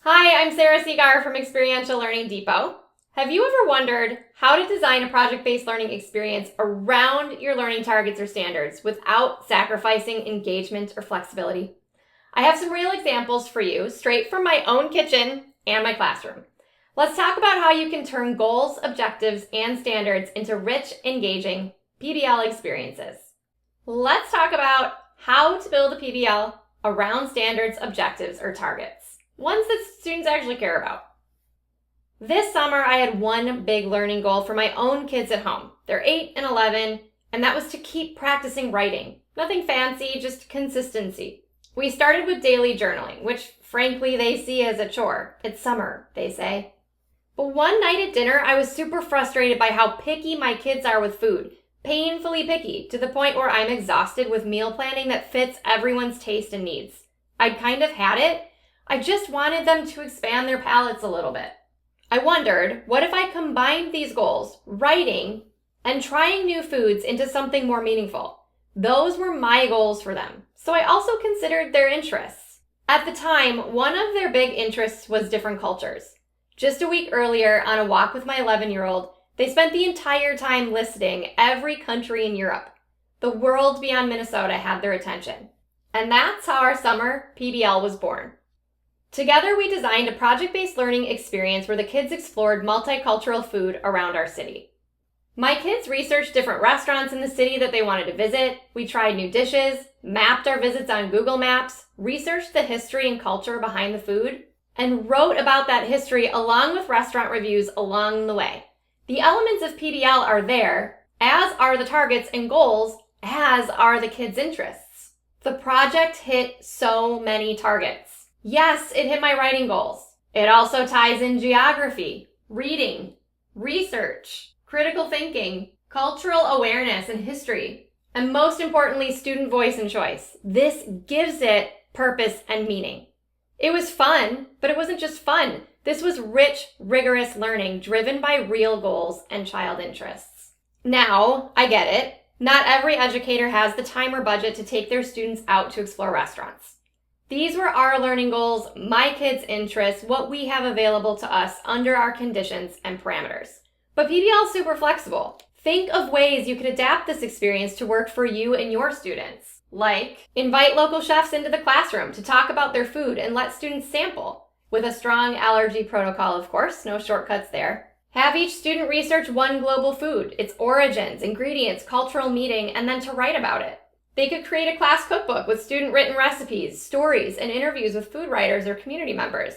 Hi, I'm Sarah Segar from Experiential Learning Depot. Have you ever wondered how to design a project-based learning experience around your learning targets or standards without sacrificing engagement or flexibility? I have some real examples for you straight from my own kitchen and my classroom. Let's talk about how you can turn goals, objectives, and standards into rich, engaging PBL experiences. Let's talk about how to build a PBL around standards, objectives, or targets. Ones that students actually care about. This summer, I had one big learning goal for my own kids at home. They're 8 and 11, and that was to keep practicing writing. Nothing fancy, just consistency. We started with daily journaling, which frankly they see as a chore. It's summer, they say. But one night at dinner, I was super frustrated by how picky my kids are with food. Painfully picky, to the point where I'm exhausted with meal planning that fits everyone's taste and needs. I'd kind of had it. I just wanted them to expand their palates a little bit. I wondered, what if I combined these goals, writing and trying new foods, into something more meaningful? Those were my goals for them, so I also considered their interests. At the time, one of their big interests was different cultures. Just a week earlier, on a walk with my 11-year-old, they spent the entire time listing every country in Europe. The world beyond Minnesota had their attention. And that's how our summer PBL was born. Together, we designed a project-based learning experience where the kids explored multicultural food around our city. My kids researched different restaurants in the city that they wanted to visit. We tried new dishes, mapped our visits on Google Maps, researched the history and culture behind the food, and wrote about that history along with restaurant reviews along the way. The elements of PBL are there, as are the targets and goals, as are the kids' interests. The project hit so many targets. Yes, it hit my writing goals. It also ties in geography, reading, research, critical thinking, cultural awareness and history, and most importantly, student voice and choice. This gives it purpose and meaning. It was fun, but it wasn't just fun. This was rich, rigorous learning driven by real goals and child interests. Now, I get it. Not every educator has the time or budget to take their students out to explore restaurants. These were our learning goals, my kids' interests, what we have available to us under our conditions and parameters. But PBL is super flexible. Think of ways you could adapt this experience to work for you and your students. Like, invite local chefs into the classroom to talk about their food and let students sample. With a strong allergy protocol, of course, no shortcuts there. Have each student research one global food, its origins, ingredients, cultural meaning, and then to write about it. They could create a class cookbook with student-written recipes, stories, and interviews with food writers or community members.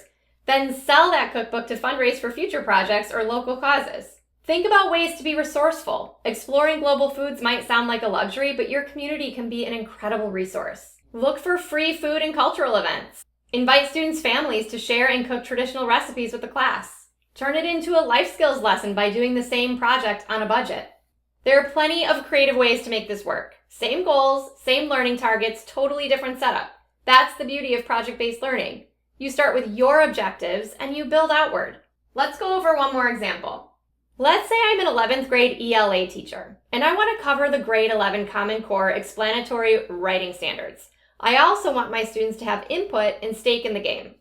Then sell that cookbook to fundraise for future projects or local causes. Think about ways to be resourceful. Exploring global foods might sound like a luxury, but your community can be an incredible resource. Look for free food and cultural events. Invite students' families to share and cook traditional recipes with the class. Turn it into a life skills lesson by doing the same project on a budget. There are plenty of creative ways to make this work. Same goals, same learning targets, totally different setup. That's the beauty of project-based learning. You start with your objectives and you build outward. Let's go over one more example. Let's say I'm an 11th grade ELA teacher, and I want to cover the grade 11 Common Core explanatory writing standards. I also want my students to have input and stake in the game.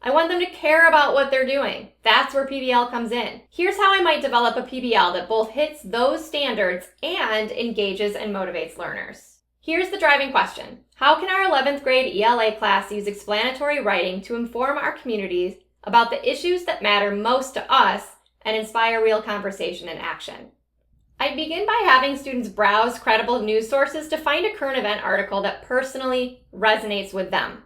I want them to care about what they're doing. That's where PBL comes in. Here's how I might develop a PBL that both hits those standards and engages and motivates learners. Here's the driving question. How can our 11th grade ELA class use explanatory writing to inform our communities about the issues that matter most to us and inspire real conversation and action? I'd begin by having students browse credible news sources to find a current event article that personally resonates with them.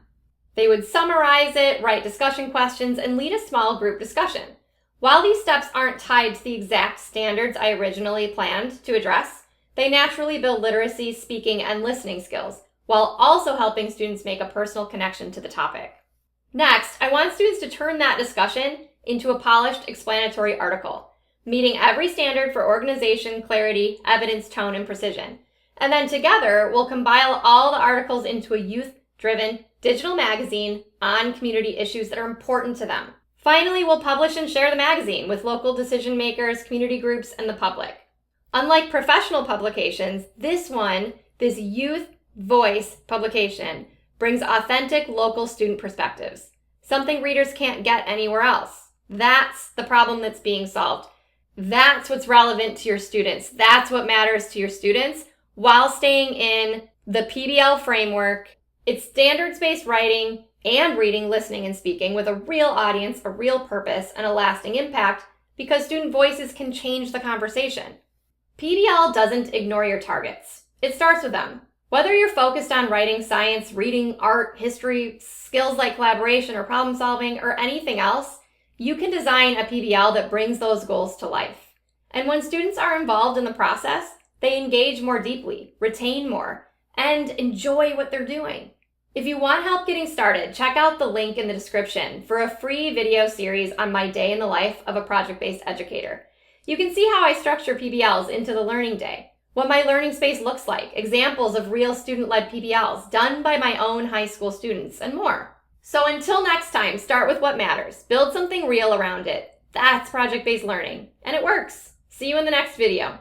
They would summarize it, write discussion questions, and lead a small group discussion. While these steps aren't tied to the exact standards I originally planned to address, they naturally build literacy, speaking, and listening skills, while also helping students make a personal connection to the topic. Next, I want students to turn that discussion into a polished explanatory article, meeting every standard for organization, clarity, evidence, tone, and precision. And then together, we'll compile all the articles into a youth-driven digital magazine on community issues that are important to them. Finally, we'll publish and share the magazine with local decision makers, community groups, and the public. Unlike professional publications, this youth voice publication, brings authentic local student perspectives. something readers can't get anywhere else. That's the problem that's being solved. That's what's relevant to your students. That's what matters to your students while staying in the PBL framework. It's standards-based writing and reading, listening, and speaking with a real audience, a real purpose, and a lasting impact because student voices can change the conversation. PBL doesn't ignore your targets. It starts with them. Whether you're focused on writing, science, reading, art, history, skills like collaboration or problem solving, or anything else, you can design a PBL that brings those goals to life. And when students are involved in the process, they engage more deeply, retain more, and enjoy what they're doing. If you want help getting started, check out the link in the description for a free video series on my day in the life of a project-based educator. You can see how I structure PBLs into the learning day, what my learning space looks like, examples of real student-led PBLs done by my own high school students, and more. So until next time, start with what matters. Build something real around it. That's project-based learning, and it works. See you in the next video.